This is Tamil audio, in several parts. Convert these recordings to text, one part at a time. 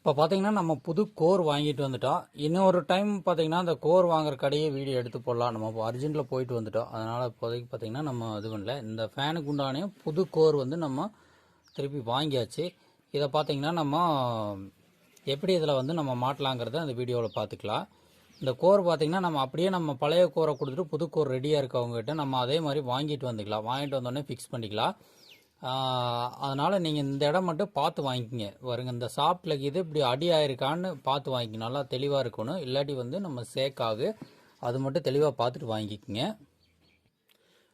இப்போ பார்த்தீங்கன்னா நம்ம புது கோர் வாங்கிட்டு வந்துட்டோம். இன்னொரு டைம் பார்த்தீங்கன்னா அந்த கோர் வாங்குற கடையே வீடியோ எடுத்து போடலாம். நம்ம இப்போ அர்ஜென்ட்டில் போயிட்டு வந்துட்டோம். அதனால் இப்போதைக்கு பார்த்தீங்கன்னா நம்ம இது பண்ணல. இந்த ஃபேனுக்கு உண்டானே புது கோர் வந்து நம்ம திருப்பி வாங்கியாச்சு. இதை பார்த்தீங்கன்னா நம்ம எப்படி இதில் வந்து நம்ம மாட்டலாங்கிறத அந்த வீடியோவில் பார்த்துக்கலாம். இந்த கோர் பார்த்தீங்கன்னா நம்ம அப்படியே நம்ம பழைய கோரை கொடுத்துட்டு புது கோர் ரெடியாக இருக்கவங்ககிட்ட நம்ம அதே மாதிரி வாங்கிட்டு வந்துக்கலாம். வாங்கிட்டு வந்தோடனே ஃபிக்ஸ் பண்ணிக்கலாம். அதனால் நீங்கள் இந்த இடம் மட்டும் பார்த்து வாங்கிக்கிங்க. வருங்க இந்த சாப்பிட்டில் இது இப்படி அடி ஆயிருக்கான்னு பார்த்து வாங்கிக்கங்க. நல்லா தெளிவாக இருக்கணும். இல்லாட்டி வந்து நம்ம சேக்காகு. அது மட்டும் தெளிவாக பார்த்துட்டு வாங்கிக்கோங்க.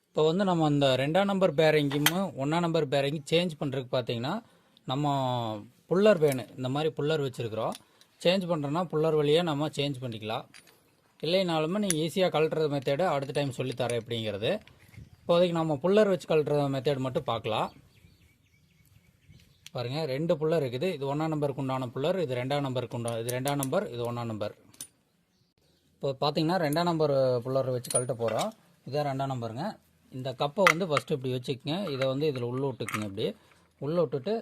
இப்போ வந்து நம்ம அந்த 2ஆம் நம்பர் பேரிங்கும் 1ஆம் நம்பர் பேரிங்கும் சேஞ்ச் பண்ணுறதுக்கு பார்த்தீங்கன்னா நம்ம புல்லர் வேணும். இந்த மாதிரி புல்லர் வச்சுருக்குறோம். சேஞ்ச் பண்ணுறோன்னா புல்லர் வழியாக நம்ம சேஞ்ச் பண்ணிக்கலாம். இல்லைனாலுமே நீங்கள் ஈஸியாக கழட்டுற மெத்தேடு அடுத்த டைம் சொல்லித்தரேன் எப்படிங்கிறது. இப்போதைக்கு நம்ம புல்லர் வச்சு கழட்டுற மெத்தேட் மட்டும் பார்க்கலாம். பாருங்கள், 2 புல்லர் இருக்குது. இது 1ஆம் நம்பருக்கு உண்டான புல்லர், இது 2ஆம் நம்பருக்கு உண்டான, இது 2ஆம் நம்பர், இது 1ஆம் நம்பர். இப்போ பார்த்தீங்கன்னா 2ஆம் நம்பர் புல்லர் வச்சு கழட்ட போகிறோம். இதான் 2ஆம் நம்பருங்க. இந்த கப்பை வந்து ஃபஸ்ட்டு இப்படி வச்சுக்கோங்க. இதை வந்து இதில் உள்ளே விட்டுக்குங்க. இப்படி உள்ளே விட்டுட்டு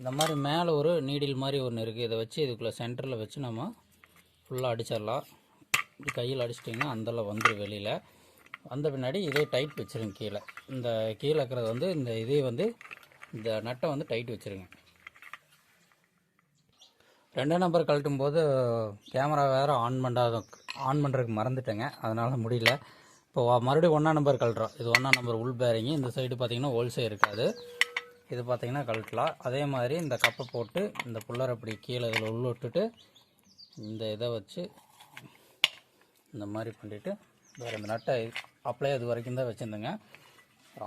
இந்த மாதிரி மேலே ஒரு நீடில் மாதிரி ஒன்று இருக்குது. இதை வச்சு இதுக்குள்ளே சென்டரில் வச்சு நம்ம ஃபுல்லாக அடிச்சிடலாம். இப்படி கையில் அடிச்சிட்டிங்கன்னா அந்தளவு வந்துடும். வெளியில் வந்த பின்னாடி இதே டைட் வச்சுருங்க. கீழே இந்த கீழே இருக்கிறது வந்து இந்த இதே வந்து இந்த நட்டை வந்து டைட் வச்சுருங்க. 2ஆம் நம்பர் கழட்டும் போது கேமரா வேறு ஆன் பண்ணுறதுக்கு மறந்துட்டேங்க. அதனால் முடியல. இப்போ மறுபடியும் 1ஆம் நம்பர் கழட்டுறோம். இது 1ஆம் நம்பர் உள் பேரிங்கு. இந்த சைடு பார்த்திங்கன்னா ஹோல்சே இருக்காது. இது பார்த்திங்கன்னா கழட்டலாம். அதே மாதிரி இந்த கப்பை போட்டு இந்த புல்லரை அப்படி கீழே இதில் உள்ள விட்டுட்டு இந்த இதை வச்சு இந்த மாதிரி பண்ணிவிட்டு வேறு இந்த நட்டை அப்படியே அது வரைக்கும் தான் வச்சுருந்தேங்க.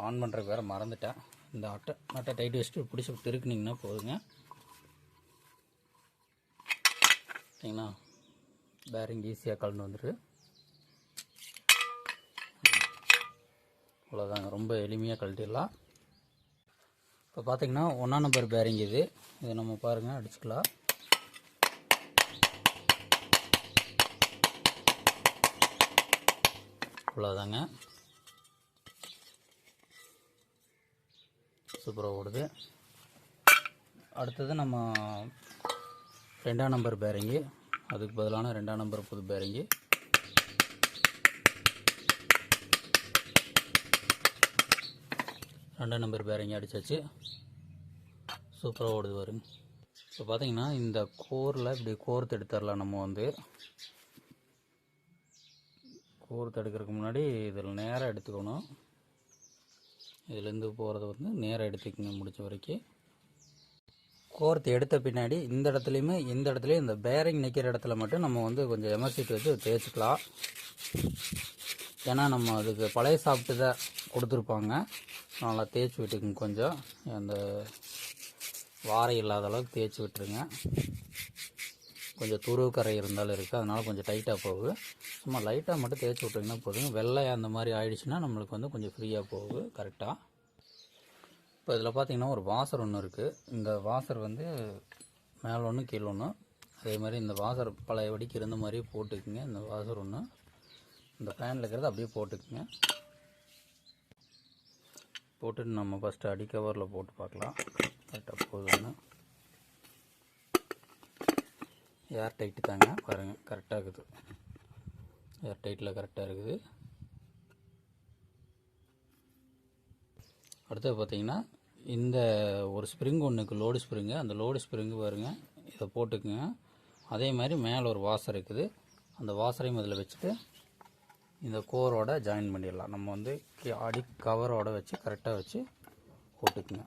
ஆன் பண்ணுறதுக்கு வேறு மறந்துட்டேன். இந்த நட்டை டைட் வச்சுட்டு பிடிச்சி திருக்குனிங்கன்னா போதுங்க. சரிங்களா, பேரிங் ஈஸியாக கலந்து வந்துட்டு அவ்வளோதாங்க. ரொம்ப எளிமையாக கழட்டிடலாம். இப்போ பார்த்திங்கன்னா 1ஆம் நம்பர் பேரிங் இது நம்ம பாருங்கள் அடிச்சுக்கலாம். அவ்வளோதாங்க. சூப்பராக ஓடுது. அடுத்தது நம்ம 2ஆம் நம்பர் பேரிங்கு, அதுக்கு பதிலான 2ஆம் நம்பர் புது பேரிங்கு. ரெண்டாம் நம்பர் பேரிங் அடித்தாச்சு. சூப்பராக ஓடுது வருங்க. இப்போ பார்த்தீங்கன்னா இந்த கோரில் இப்படி கோர்த்து எடுத்துடலாம். நம்ம வந்து கோர்த்து எடுக்கிறதுக்கு முன்னாடி இதில் நேராக எடுத்துக்கணும். இதுலேருந்து போகிறத வந்து நேராக எடுத்துக்கங்க முடிச்ச வரைக்கும். கோர்த்து எடுத்த பின்னாடி இந்த இடத்துலையுமே இந்த இடத்துலையும் இந்த பேரிங் நிற்கிற இடத்துல மட்டும் நம்ம வந்து கொஞ்சம் எமர்சிட் வச்சு தேய்ச்சிக்கலாம். ஏன்னா நம்ம அதுக்கு பழைய சாப்பிட்டு தான் கொடுத்துருப்பாங்க. நல்லா தேய்ச்சி விட்டுக்குங்க. கொஞ்சம் அந்த வாரை இல்லாத அளவுக்கு தேய்ச்சி விட்டுருங்க. கொஞ்சம் துருவு கரை இருந்தாலும் இருக்குது, அதனால் கொஞ்சம் டைட்டாக போகுது. சும்மா லைட்டாக மட்டும் தேய்ச்சி விட்டிங்கன்னா போதுங்க. வெள்ளை அந்த மாதிரி ஆயிடுச்சுன்னா நம்மளுக்கு வந்து கொஞ்சம் ஃப்ரீயாக போகுது கரெக்டாக. இப்போ இதில் பார்த்திங்கன்னா ஒரு வாசர் ஒன்று இருக்குது. இந்த வாசர் வந்து மேலே ஒன்று கீழே ஒன்று. அதே மாதிரி இந்த வாசர் பழைய வடிக்கு இருந்த மாதிரியே போட்டுக்குங்க. இந்த வாசர் ஒன்று இந்த ஃபேனில் இருக்கிறத அப்படியே போட்டுக்குங்க. போட்டுட்டு நம்ம ஃபஸ்ட்டு அடி கவரில் போட்டு பார்க்கலாம் கரெக்டாக போகுதுன்னு. ஏர் டைட்டு தாங்க, பாருங்கள் கரெக்டாக இருக்குது. ஏர் டைட்டில் கரெக்டாக இருக்குது. அடுத்தது பார்த்திங்கன்னா இந்த ஒரு ஸ்ப்ரிங் ஒன்றுக்கு லோடு ஸ்ப்ரிங்கு, அந்த லோடு ஸ்ப்ரிங்கு பாருங்க, இதை போட்டுக்குங்க. அதே மாதிரி மேலே ஒரு வாசர் இருக்குது. அந்த வாசரையும் அதில் வச்சுட்டு இந்த கோரோட ஜாயின் பண்ணிடலாம். நம்ம வந்து அடி கவரோட வச்சு கரெக்டாக வச்சு போட்டுக்குங்க.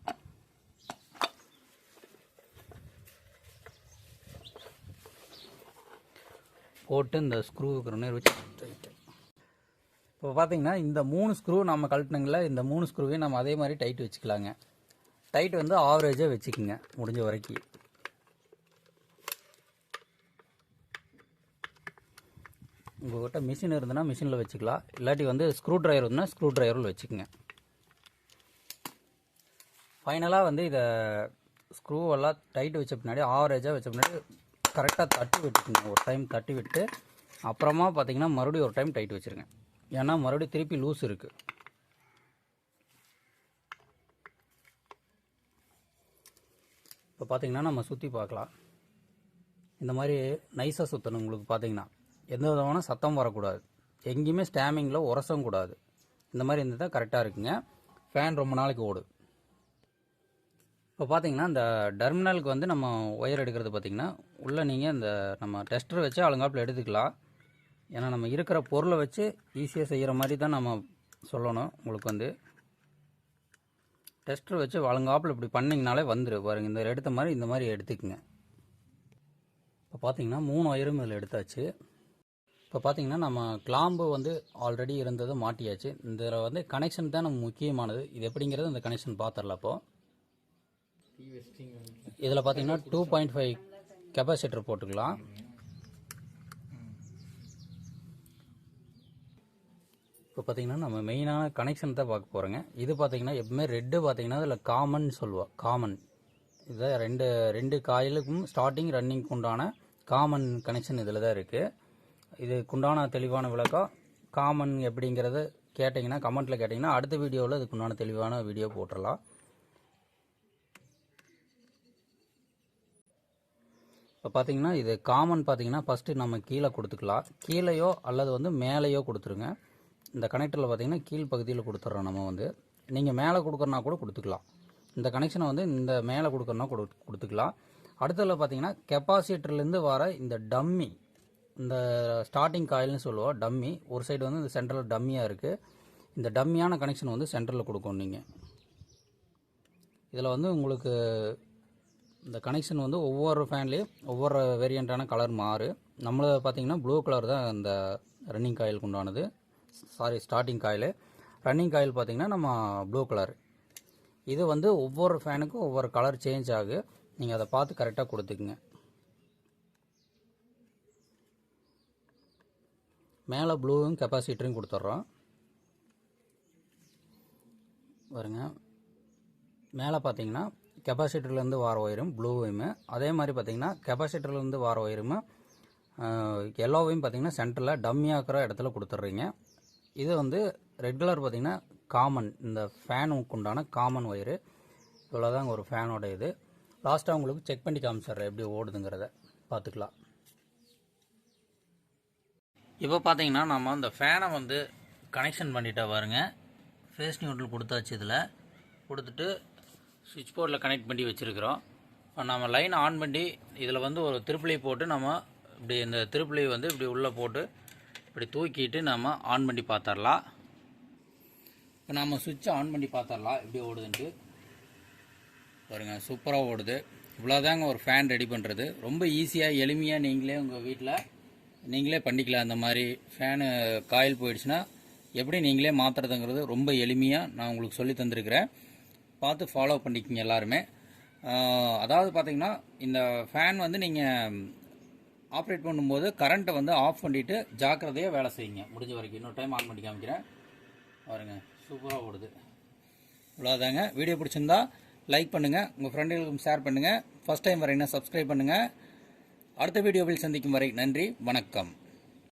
போட்டு இந்த ஸ்க்ரூ இருக்கிற நேரம் வச்சு டைட்டு. இப்போ பார்த்தீங்கன்னா இந்த 3 ஸ்க்ரூ நம்ம கழட்டினங்கள, இந்த 3 ஸ்க்ரூவையும் நம்ம அதே மாதிரி டைட் வச்சுக்கலாங்க. டைட் வந்து ஆவரேஜாக வச்சுக்கோங்க முடிஞ்ச வரைக்கும். உங்கள்கிட்ட மிஷின் இருந்ததுன்னா மிஷினில் வச்சுக்கலாம். இல்லாட்டி வந்து ஸ்க்ரூ ட்ரைவர் இருந்தால் ஸ்க்ரூ ட்ரைவரில் வச்சுக்கோங்க. ஃபைனலாக வந்து இதை ஸ்க்ரூவெல்லாம் டைட் வச்ச பின்னாடி ஆவரேஜாக வச்ச பின்னாடி கரெக்டாக தட்டி விட்டுக்குங்க. ஒரு டைம் தட்டி விட்டு அப்புறமா பார்த்தீங்கன்னா மறுபடியும் ஒரு டைம் டைட் வச்சுருங்க. ஏன்னா மறுபடியும் திருப்பி லூஸ் இருக்குது. இப்போ பார்த்தீங்கன்னா நம்ம சுற்றி பார்க்கலாம். இந்த மாதிரி நைஸாக சுற்றணும். உங்களுக்கு பார்த்தீங்கன்னா எந்த விதமான சத்தம் வரக்கூடாது, எங்கேயுமே ஸ்டாமிங்கில் உரசவும் கூடாது. இந்த மாதிரி இருந்தால் தான் கரெக்டாக இருக்குங்க. ஃபேன் ரொம்ப நாளைக்கு ஓடும். இப்போ பார்த்தீங்கன்னா இந்த டெர்மினலுக்கு வந்து நம்ம ஒயர் எடுக்கிறது பார்த்திங்கன்னா உள்ளே நீங்கள் இந்த நம்ம டெஸ்டர் வச்சு அலங்காப்பில் எடுத்துக்கலாம். ஏன்னா நம்ம இருக்கிற பொருளை வச்சு ஈஸியாக செய்கிற மாதிரி தான் நம்ம சொல்லணும். உங்களுக்கு வந்து டெஸ்டர் வச்சு வழங்காப்பில் இப்படி பண்ணிங்கனாலே வந்துடும் பாருங்க. இந்த எடுத்த மாதிரி இந்த மாதிரி எடுத்துக்குங்க. இப்போ பார்த்தீங்கன்னா 3 ஒயரும் இதில் எடுத்தாச்சு. இப்போ பார்த்தீங்கன்னா நம்ம கிளாம்பு வந்து ஆல்ரெடி இருந்தது மாட்டியாச்சு. இதில் வந்து கனெக்ஷன் தான் நம்ம முக்கியமானது. இது எப்படிங்கிறது இந்த கனெக்ஷன் பார்த்துடலாம். இப்போ இதில் பார்த்தீங்கன்னா 2.5 கெப்பாசிட்டர் போட்டுக்கலாம். இப்போ பார்த்தீங்கன்னா நம்ம மெயினான கனெக்ஷன் தான் பார்க்க போகிறோங்க. இது பார்த்தீங்கன்னா எப்பவுமே ரெட்டு பார்த்தீங்கன்னா இதில் காமன் சொல்லுவோம். காமன் இதை ரெண்டு காயிலுக்கும் ஸ்டார்டிங் ரன்னிங்க்கு உண்டான காமன் கனெக்ஷன் இதில் தான் இருக்குது. இதுக்குண்டான தெளிவான விளக்கம் காமன் எப்படிங்கிறத கேட்டிங்கன்னா கமெண்ட்டில் கேட்டிங்கன்னா அடுத்த வீடியோவில் இதுக்குண்டான தெளிவான வீடியோ போட்டுடலாம். இப்போ பார்த்தீங்கன்னா இது காமன் பார்த்தீங்கன்னா ஃபஸ்ட்டு நம்ம கீழே கொடுத்துக்கலாம். கீழேயோ அல்லது வந்து மேலேயோ கொடுத்துருங்க. இந்த கனெக்டரில் பார்த்தீங்கன்னா கீழ் பகுதியில் கொடுத்துட்றோம். நம்ம வந்து நீங்கள் மேலே கொடுக்குறனா கூட கொடுத்துக்கலாம். இந்த கனெக்ஷனை வந்து இந்த மேலே கொடுக்குறனா கொடுத்துக்கலாம். அடுத்ததில் பார்த்தீங்கன்னா கெப்பாசிட்டர்லேருந்து வர இந்த டம்மி, இந்த ஸ்டார்டிங் காயில்னு சொல்லுவோம். டம்மி ஒரு சைடு வந்து இந்த சென்டரில் டம்மியாக இருக்குது. இந்த டம்மியான கனெக்ஷன் வந்து சென்டரில் கொடுக்கணும். நீங்கள் இதில் வந்து உங்களுக்கு இந்த கனெக்ஷன் வந்து ஒவ்வொரு ஃபேன்லேயும் ஒவ்வொரு வேரியண்ட்டான கலர் மாறும். நம்மளை பார்த்தீங்கன்னா ப்ளூ கலர் தான் இந்த ரன்னிங் காயிலுக்கு உண்டானது. Starting coil. ரன்னிங் காயில் பார்த்தீங்கன்னா நம்ம ப்ளூ கலர். இது வந்து ஒவ்வொரு ஃபேனுக்கும் ஒவ்வொரு கலர் சேஞ்ச் ஆகும். நீங்கள் அதை பார்த்து கரெக்டாக கொடுத்துக்குங்க. மேலே ப்ளூவும் கெப்பாசிட்டரும் கொடுத்துட்றோம் பாருங்க. மேலே பார்த்தீங்கன்னா கெப்பாசிட்டர்லேருந்து வார ஒயரும் ப்ளூவையும், அதே மாதிரி பார்த்தீங்கன்னா கெப்பாசிட்டர்லேருந்து வார ஒயரும் எல்லோவையும் பார்த்தீங்கன்னா சென்டரில் டம்மியாக்கிற இடத்துல கொடுத்துட்றீங்க. இது வந்து ரெட் கலர் பார்த்தீங்கன்னா காமன், இந்த ஃபேனுக்கு உண்டான காமன் ஒயரு. இவ்வளோதாங்க ஒரு ஃபேனோட இது. லாஸ்ட்டாக உங்களுக்கு செக் பண்ணி காமிச்சிட்றேன் எப்படி ஓடுதுங்கிறத பார்த்துக்கலாம். இப்போ பார்த்தீங்கன்னா நம்ம இந்த ஃபேனை வந்து கனெக்ஷன் பண்ணிட்டா பாருங்க. ஃபேஸ் நியூட்ரல் கொடுத்தாச்சு. இதில் கொடுத்துட்டு சுவிட்ச் போர்டில் கனெக்ட் பண்ணி வச்சுருக்கிறோம். நம்ம லைன் ஆன் பண்ணி இதில் வந்து ஒரு திருப்பிளை போட்டு நம்ம இப்படி இந்த திருப்பிளை வந்து இப்படி உள்ளே போட்டு இப்படி தூக்கிட்டு நம்ம ஆன் பண்ணி பார்த்துடலாம். இப்போ நம்ம சுவிட்சை ஆன் பண்ணி பார்த்துடலாம் எப்படி ஓடுதுன்ட்டு பாருங்கள். சூப்பராக ஓடுது. இவ்வளோதாங்க ஒரு ஃபேன் ரெடி பண்ணுறது. ரொம்ப ஈஸியாக எளிமையாக நீங்களே உங்கள் வீட்டில் நீங்களே பண்ணிக்கலாம். அந்த மாதிரி ஃபேனு காயில் போயிடுச்சுன்னா எப்படி நீங்களே மாற்றுறதுங்கிறது ரொம்ப எளிமையாக நான் உங்களுக்கு சொல்லி தந்திருக்கிறேன். பார்த்து ஃபாலோ பண்ணிக்கிங்க எல்லாருமே. அதாவது பார்த்தீங்கன்னா இந்த ஃபேன் வந்து நீங்கள் ஆப்ரேட் பண்ணும்போது கரண்ட்டை வந்து ஆஃப் பண்ணிவிட்டு ஜாக்கிரதையாக வேலை செய்யுங்க முடிஞ்ச வரைக்கும். இன்னொரு டைம் ஆன் பண்ணி காமிக்கிறேன் பாருங்க. சூப்பராக ஓடுது. இவ்வளோதாங்க. வீடியோ பிடிச்சிருந்தா லைக் பண்ணுங்கள், உங்கள் ஃப்ரெண்டுகளுக்கும் ஷேர் பண்ணுங்கள். ஃபஸ்ட் டைம் வரைன்னா சப்ஸ்கிரைப் பண்ணுங்கள். அடுத்த வீடியோவில் சந்திக்கும் வரை நன்றி, வணக்கம்.